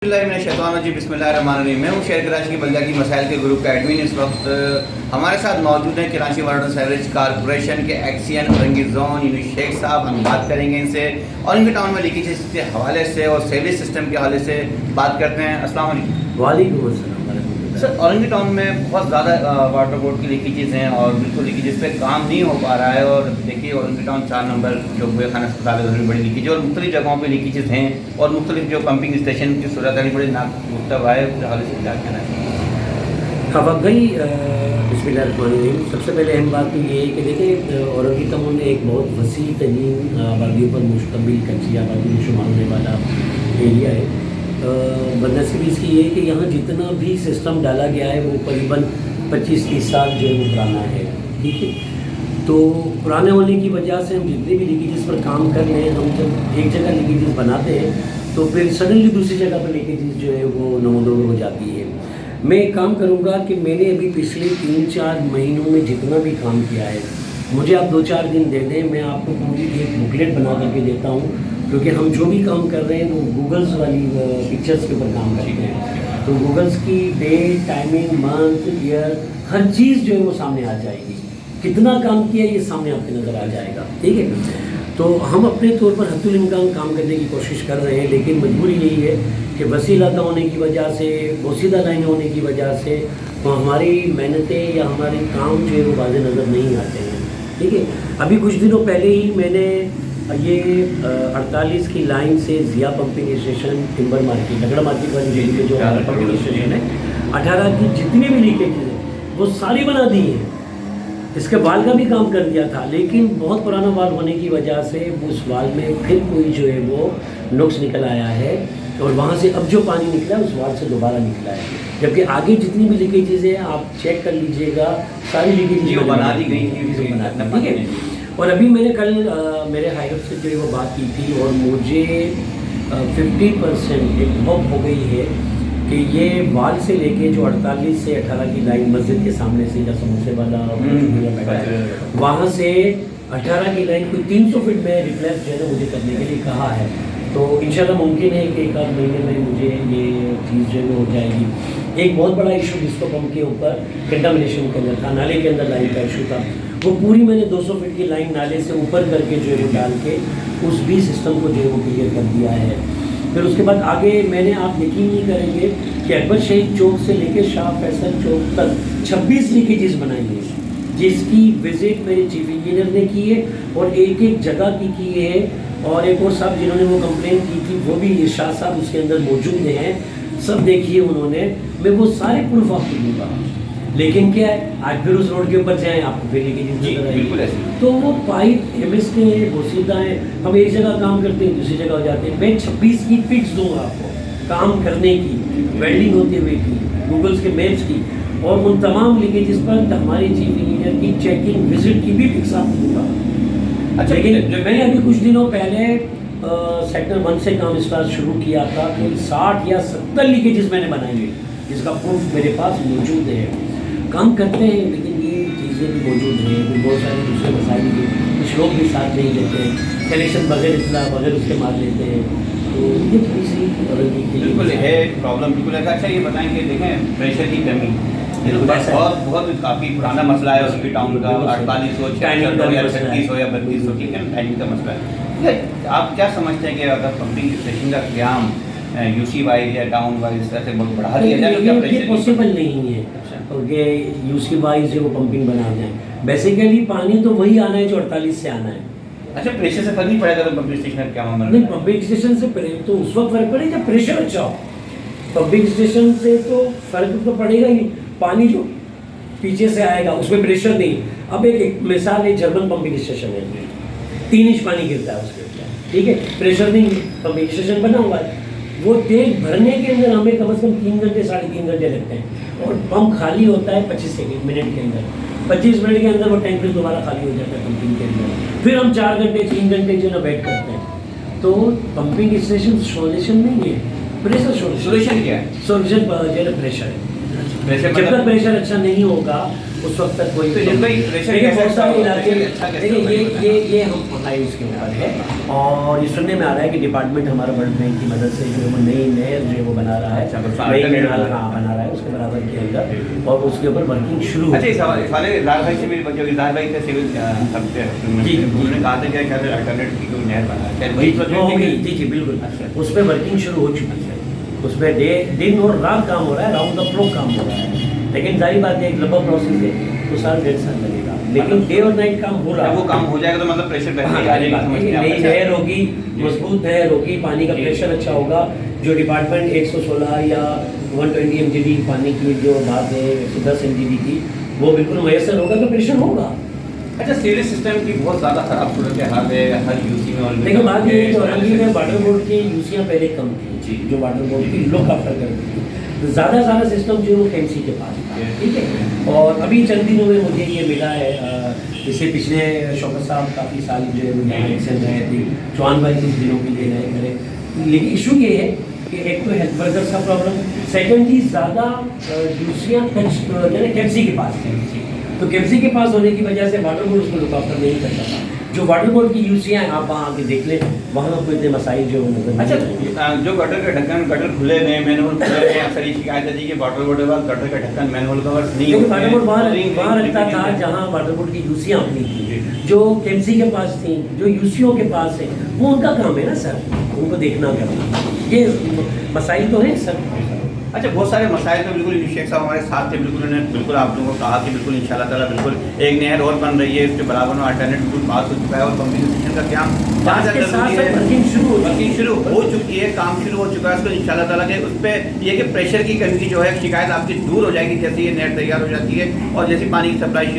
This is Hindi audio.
जी बिस्मिल्लाहिर्रहमानिर्रहीम। मैं हूँ शेर कराची की बल्दिया की मसाइल के ग्रुप का एडमिन। इस वक्त हमारे साथ मौजूद हैं Karachi water and sewerage corporation के एक्सीएन औरंगी जोन यूनुस शेख साहब। हम बात करेंगे इनसे औरंगी टाउन में लीकेजेस के हवाले से और सीवरेज सिस्टम के हवाले से बात करते हैं। अस्सलाम वालेकुम। वालेकुम अस्सलाम। सर, औरंगी टाउन में बहुत ज़्यादा वाटर बोर्ड की लीकेजेस हैं और बिल्कुल लीकेजेस पे काम नहीं हो पा रहा है। और देखिए औरंगी टाउन 4 नंबर जो बुए खाना अस्पताल है उसमें बड़ी लीकेज और मुख्तलिफ जगहों पे लीकेजेस हैं और मुख्तलिफ जो पंपिंग स्टेशन की सूरत है बड़ी नामुख्तब है। उस हवाले से क्या कहना चाहिए? हाँ भाई, बिस्मिल्लाहिर्रहमानिर्रहीम। सबसे पहले अहम बात तो ये है कि देखिए औरंगी टाउन में एक बहुत वसी तरीन आबादियों पर मुश्तमिल कच्ची आबादी में शुमार होने वाला एरिया है। बदनसीबी इसकी ये है कि यहाँ जितना भी सिस्टम डाला गया है वो करीबन 25-30 साल जो है वो पुराना है। ठीक है, तो पुराने होने की वजह से हम जितने भी लीकेजेस पर काम कर रहे हैं, हम जब एक जगह लीकेजेस बनाते हैं तो फिर सडनली दूसरी जगह पर लीकेजेस जो है वो नमोदोर हो जाती है। मैं एक काम करूँगा कि मैंने अभी पिछले 3-4 महीनों में जितना भी काम किया है, मुझे आप 2-4 दिन दे दें, मैं आपको पूरी एक बुकलेट बना करके देता हूँ। क्योंकि हम जो भी काम कर रहे हैं वो गूगल्स वाली पिक्चर्स के ऊपर काम करते हैं, तो गूगल्स की डेट, टाइमिंग, मंथ, ईयर, हर चीज़ जो है वो सामने आ जाएगी। कितना काम किया ये सामने आपके नज़र आ जाएगा। ठीक है, तो हम अपने तौर पर हद्दुल इम्कान काम करने की कोशिश कर रहे हैं, लेकिन मजबूरी यही है कि वसी इलाका होने की वजह से, बोसीदा लाइन होने की वजह से तो हमारी मेहनतें या हमारे काम जो है वो वाज़े नज़र नहीं आते हैं। ठीक है, अभी कुछ दिनों पहले ही मैंने ये 48 की लाइन से Zia pumping station, timber market, लगड़ा मार्केट वाली जगह पे जो पंपिंग स्टेशन है, 18 की जितनी भी लीकेजेज हैं वो सारी बना दी हैं। इसके वाल का भी काम कर दिया था, लेकिन बहुत पुराना वाल होने की वजह से उस वाल में फिर कोई जो है वो नुक्स निकल आया है और वहाँ से अब जो पानी निकला है उस वाल से दोबारा निकला है। जबकि आगे जितनी भी लीकेजेज हैं आप चेक कर लीजिएगा, सारी लीकेजेज बना दी गई थी। ठीक है, और अभी मैंने कल मेरे हायर से जो है वो बात की थी और मुझे 50% एक होप हो गई है कि ये वाल से लेके जो 48 से 18 की लाइन मस्जिद के सामने से या समोसे वाला वहाँ से 18 की लाइन कोई 300 फीट में रिप्लेस जो है ना मुझे करने के लिए कहा है। तो इंशाल्लाह मुमकिन है कि 1-8 महीने में मुझे ये चीज़ जो है हो जाएगी। एक बहुत बड़ा इशू जिसको पंप के ऊपर कंटामिनेशन के अंदर था, नाले के अंदर लाइन का इशू था, वो पूरी मैंने 200 फीट की लाइन नाले से ऊपर करके जो है वो डाल के उस भी सिस्टम को जो है वो क्लियर कर दिया है। फिर उसके बाद आगे मैंने, आप यकीन नहीं करेंगे कि अकबर शहीद चौक से लेके शाह फैसल चौक तक 26 लीकेजेस बनाई है, जिसकी विजिट मेरे चीफ इंजीनियर ने की है और एक एक जगह की है। और एक और साहब जिन्होंने वो कंप्लेन की थी वो भी इरशाद साहब उसके अंदर मौजूद हैं, सब देखिए उन्होंने, मैं वो सारे प्रूफ आपको दूँगा। लेकिन क्या है, आज फिर उस रोड के ऊपर जाएँ आपको फिर लीकेजेस, तो वो पाइप एमएस के बोसीदा हैं, हम एक जगह काम करते हैं दूसरी जगह हो जाते हैं। मैं 26 की पिक्स दूँगा आपको काम करने की, वेल्डिंग होते हुए की, गूगल्स के मैप्स की, और उन तमाम लीकेजेस पर हमारे चीफ इंजीनियर की चेकिंग विजिट की भी पिक्स आपको दूँगा। अच्छा, लेकिन मैंने अभी कुछ दिनों पहले सेक्टर 1 से काम स्टार्ट शुरू किया था, तो 60 या 70 लीकेजेस मैंने बनाई है, जिसका प्रूफ मेरे पास मौजूद है। काम करते हैं लेकिन ये चीज़ें भी मौजूद हैं, बहुत सारे दूसरे मसाइल भी, कुछ लोग भी साथ नहीं लेते हैं, कनेक्शन बगैर इतना बगैर उसके मार लेते हैं, तो ये थोड़ी सी बिल्कुल है प्रॉब्लम। बिल्कुल है। अच्छा, ये बताएंगे, देखें प्रेशर की कमी बहुत काफ़ी पुराना मसला है उसकी टाउन का, 48 हो, 66 हो या 36 हो या 32 हो, ठीक है, टाइमिंग का मसला है। आप क्या समझते हैं कि अगर पंपिंग स्टेशन का क्याम यूसी वाइज या टाउन वाइज इस तरह से बहुत बढ़ा दिया जाए? ये पॉसिबल नहीं है कि यूसी वाइज जो पंपिंग बना जाए। बेसिकली पानी तो वही आना है जो 48 से आना है। अच्छा, प्रेशर से फर्क नहीं पड़ेगा तो पंपिंग स्टेशन का क्या मामला? नहीं, पंपिंग स्टेशन से तो उस वक्त फर्क पड़ेगा जब प्रेशर अच्छा हो। पंपिंग स्टेशन से तो फर्क तो पड़ेगा ही नहीं, पानी जो पीछे से आएगा उसमें प्रेशर नहीं। अब एक मिसाल है, जर्मन पंपिंग स्टेशन है, 3 इंच पानी गिरता है उसके ऊपर, ठीक है, प्रेशर नहीं, पंपिंग स्टेशन बना हुआ है, वो टैंक भरने के अंदर हमें कम से कम 3 घंटे 3.5 घंटे लगते हैं और पंप खाली होता है 25 मिनट के अंदर। 25 मिनट के अंदर वो टैंक फिर दोबारा खाली हो जाता है पंपिंग के अंदर, फिर हम 4 घंटे 3 घंटे जो है वेट करते हैं। तो पंपिंग स्टेशन सोल्यूशन नहीं है, प्रेशर सोल्यूशन। सोल्यूशन क्या है? सोल्यूशन जो है प्रेशर है। प्रेशर जब तक प्रेशर अच्छा नहीं होगा उस वक्त तक कोई तो जिन भाई प्रेशर देखिए कैसे बहुत सारे अच्छा इलाके होगा? अच्छा कैसे देखिए होगा? ये हम पढ़ाई उसके ऊपर है और ये सुनने में आ रहा है कि डिपार्टमेंट हमारा वर्ल्ड बैंक की मदद से जो है वो नई नहर जो है वो बना रहा है अच्छा, बस नई alternate कैनाल बना रहा है। बना रहा है उसके बराबर के अंदर और उसके ऊपर वर्किंग शुरू अच्छा, इस वाले इजहार भाई से मेरी जो इजहार भाई थे सिविल जी। उन्होंने कहा था कि अल्टरनेट की कोई नहर बना है शायद वही जी प्रोजेक्ट है कि- जी जी बिल्कुल अच्छा। उस पर वर्किंग शुरू हो चुकी है उसमें दिन और रात काम हो रहा है राउंड द क्लॉक काम हो रहा है लेकिन जाहिर बात है एक लंबा प्रोसेस है तो साल 1.5 साल लगेगा लेकिन डे और नाइट काम हो रहा जब है वो काम हो जाएगा तो मतलब प्रेशर हाँ, बैठने आ जाएगा समझ में नई आता है। नहर होगी मजबूत नहर होगी पानी का जी। प्रेशर अच्छा होगा जो डिपार्टमेंट 116 या 120 MGD पानी की जो बात है 110 MGD की वो बिल्कुल मैसर होगा तो प्रेशर होगा अच्छा, सिविल सिस्टम की बहुत ज़्यादा खराब सूरत हाल है हर यूसी में और लेकिन बात ये है कि औरंगी में वाटर बोर्ड की यूसियाँ पहले कम थी जी। जो वाटर बोर्ड की लुक आफ्टर करती थी तो ज़्यादा सिस्टम जो है KMC के पास था ठीक है और अभी चंद दिनों में मुझे ये मिला है जैसे पिछले शौकत साहब काफ़ी साल जो है वो यहाँ एक्शन रहे थे चौहान भाई कुछ दिनों के लिए रहे मेरे लेकिन इशू ये है कि एक तो हेल्थ वर्कर्स का प्रॉब्लम सेकेंडली ज़्यादा यूसियाँ KMC के पास थी तो KMC के पास होने की वजह से वाटर बोर्ड उसको लुक आफ्टर नहीं करता था जो वाटर बोर्ड की यूसियाँ आप वहाँ आके देख लें वहाँ कोई इतने मसाइल जो है वो नजर नहीं आते। अच्छा, जो गटर के ढक्कन गटर खुले नहीं मैनहोल खुले नहीं अक्सर ये शिकायत है कि वाटर बोर्ड के बाद गटर का ढक्कन मैनहोल कवर नहीं लेकिन होते वाटर हैं। बोर्ड वहाँ रिंग- वहाँ रिंग- रखता था रिंग- जहाँ वाटर बोर्ड की यूसियाँ अपनी थी जी। जो KMC के पास थी जो यूसीओ के पास है वो उनका काम है ना सर उनको देखना करना ये मसाइल तो है सर अच्छा, बहुत सारे मसाइल तो बिल्कुल शेख साहब हमारे साथ थे बिल्कुल उन्होंने बिल्कुल आप लोगों को कहा कि बिल्कुल इंशाल्लाह ताला बिल्कुल एक नहर और बन रही है उसके बराबर में अल्टरनेट बिल्कुल पास हो चुका है और पंपिंग स्टेशन का काम जहाँ के तक साथ जरूरी है वर्किंग शुरू हो वर्किंग शुरू हो चुकी है काम शुरू हो चुका है उसको इंशाल्लाह ताला के उस पर ये कि प्रेशर की कमी की जो है शिकायत आपकी दूर हो जाएगी जैसे ये नहर तैयार हो जाती है और जैसे पानी की सप्लाई शुरू